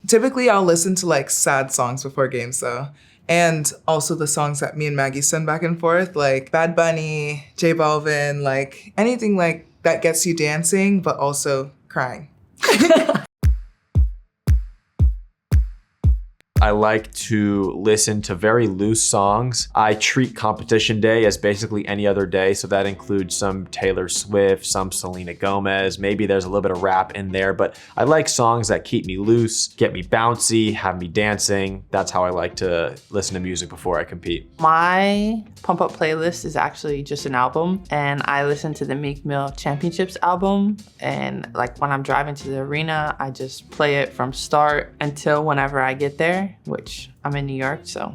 Typically, I'll listen to like sad songs before games though. And also the songs that me and Maggie send back and forth, like Bad Bunny, J Balvin, like anything like that gets you dancing, but also crying. I like to listen to very loose songs. I treat competition day as basically any other day. So that includes some Taylor Swift, some Selena Gomez. Maybe there's a little bit of rap in there, but I like songs that keep me loose, get me bouncy, have me dancing. That's how I like to listen to music before I compete. My pump up playlist is actually just an album, and I listen to the Meek Mill Championships album. And like when I'm driving to the arena, I just play it from start until whenever I get there, which I'm in New York, so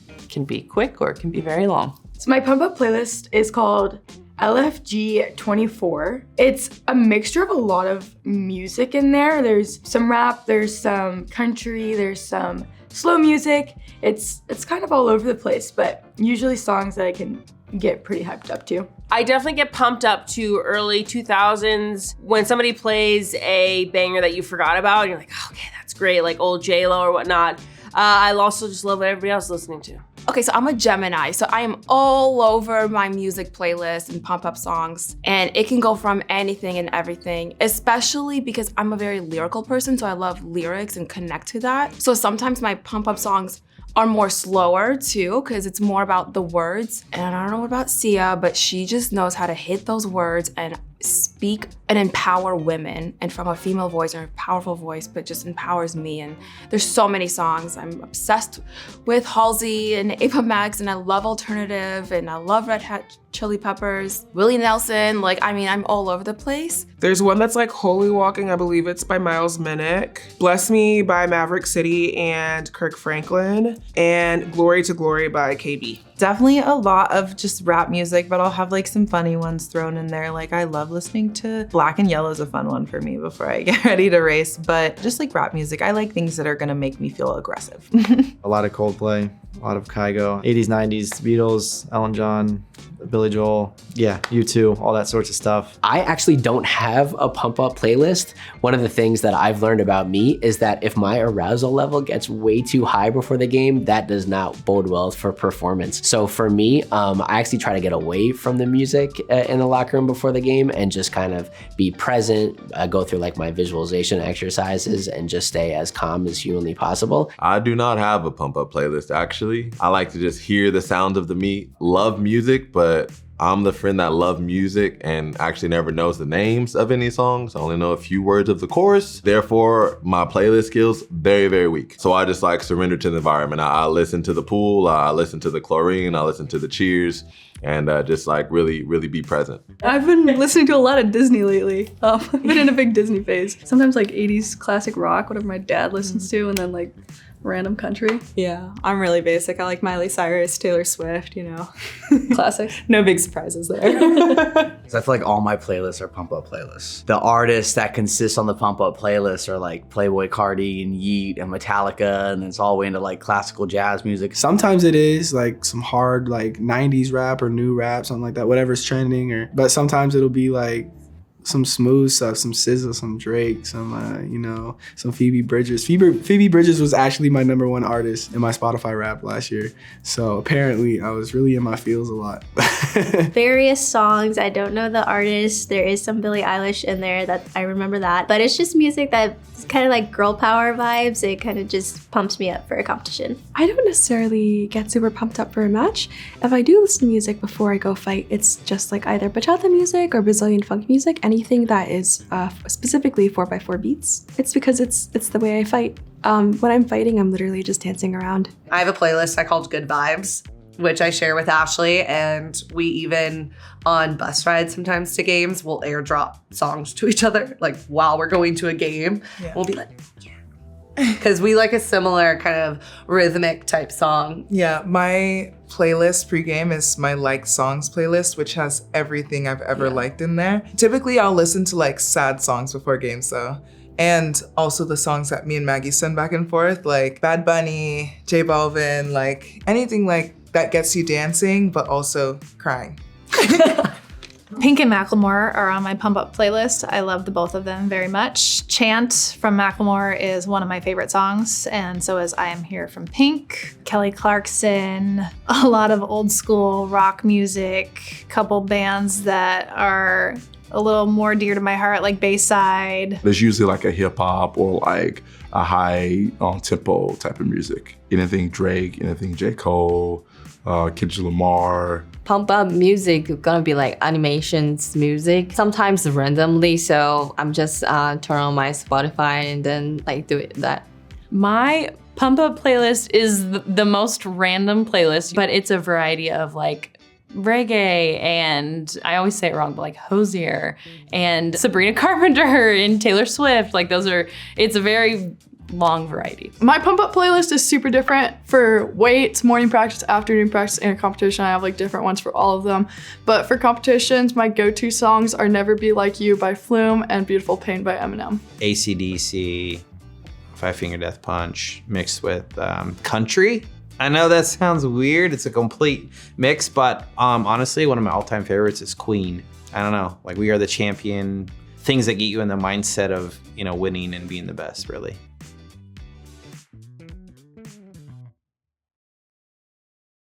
it can be quick or it can be very long. So my pump up playlist is called LFG 24. It's a mixture of a lot of music in there. There's some rap, there's some country, there's some slow music. It's kind of all over the place, but usually songs that I can get pretty hyped up to. I definitely get pumped up to early 2000s when somebody plays a banger that you forgot about and you're like, oh, okay, that's great, like old J-Lo or whatnot. I also just love what everybody else is listening to. Okay, so I'm a Gemini, so I am all over my music playlist and pump-up songs, and it can go from anything and everything, especially because I'm a very lyrical person, so I love lyrics and connect to that. So sometimes my pump-up songs are more slower too, because it's more about the words. And I don't know about Sia, but she just knows how to hit those words and speak and empower women, and from a female voice or a powerful voice, but just empowers me. And there's so many songs. I'm obsessed with Halsey and Ava Max, and I love alternative, and I love Red Hot Chili Peppers, Willie Nelson. Like, I mean, I'm all over the place. There's one that's like Holy Walking, I believe it's by Miles Minnick, Bless Me by Maverick City and Kirk Franklin, and Glory to Glory by KB. Definitely a lot of just rap music, but I'll have like some funny ones thrown in there. Like I love listening to Black and Yellow is a fun one for me before I get ready to race, but just like rap music, I like things that are gonna make me feel aggressive. A lot of Coldplay, a lot of Kygo, 80s, 90s, Beatles, Elton John, Billy Joel, yeah, U2, all that sorts of stuff. I actually don't have a pump up playlist. One of the things that I've learned about me is that if my arousal level gets way too high before the game, that does not bode well for performance. So for me, I actually try to get away from the music in the locker room before the game and just kind of be present, go through like my visualization exercises and just stay as calm as humanly possible. I do not have a pump up playlist actually. I like to just hear the sounds of the meat, love music, but I'm the friend that loves music and actually never knows the names of any songs. I only know a few words of the chorus. Therefore, my playlist skills, very, very weak. So I just like surrender to the environment. I listen to the pool, I listen to the chlorine, I listen to the cheers, and just like really, really be present. I've been listening to a lot of Disney lately. I've been in a big Disney phase. Sometimes like 80s classic rock, whatever my dad listens to, and then like random country. Yeah, I'm really basic. I like Miley Cyrus, Taylor Swift, you know. Classic. No big surprises there. I feel like all my playlists are pump up playlists. The artists that consist on the pump up playlist are like Playboi Carti and Yeet and Metallica, and it's all the way into like classical jazz music. Sometimes it is like some hard like 90s rap or new rap, something like that, whatever's trending, but sometimes it'll be like some smooth stuff, some SZA, some Drake, some, you know, some Phoebe Bridgers. Phoebe Bridgers was actually my #1 artist in my Spotify rap last year. So apparently I was really in my feels a lot. Various songs, I don't know the artist. There is some Billie Eilish in there that I remember that, but it's just music that's kind of like girl power vibes. It kind of just pumps me up for a competition. I don't necessarily get super pumped up for a match. If I do listen to music before I go fight, it's just like either bachata music or Brazilian funk music, anything that is specifically 4x4 beats. It's because it's the way I fight. When I'm fighting, I'm literally just dancing around. I have a playlist I called Good Vibes, which I share with Ashley, and we even on bus rides sometimes to games will airdrop songs to each other, like while we're going to a game. Yeah. We'll be like, yeah. Because we like a similar kind of rhythmic type song. Yeah, my playlist pregame is my liked songs playlist, which has everything I've ever liked in there. Typically, I'll listen to like sad songs before games though. And also the songs that me and Maggie send back and forth, like Bad Bunny, J Balvin, like anything like that gets you dancing, but also crying. Pink and Macklemore are on my pump up playlist. I love the both of them very much. Chant from Macklemore is one of my favorite songs, and so is I Am Here from Pink. Kelly Clarkson, a lot of old school rock music, couple bands that are a little more dear to my heart, like Bayside. There's usually like a hip hop or like a high tempo type of music. Anything Drake, anything J. Cole, Kendrick Lamar. Pump up music gonna be like animations music, sometimes randomly, so I'm just turn on my Spotify and then like do that. My pump up playlist is the most random playlist, but it's a variety of like reggae and I always say it wrong, but like Hosier and Sabrina Carpenter and Taylor Swift. Like it's a very long variety. My pump up playlist is super different for weights, morning practice, afternoon practice, and competition. I have like different ones for all of them. But for competitions, my go-to songs are Never Be Like You by Flume and Beautiful Pain by Eminem. AC/DC, Five Finger Death Punch mixed with country. I know that sounds weird. It's a complete mix, but honestly, one of my all-time favorites is Queen. I don't know, like We Are the Champion, things that get you in the mindset of, winning and being the best, really.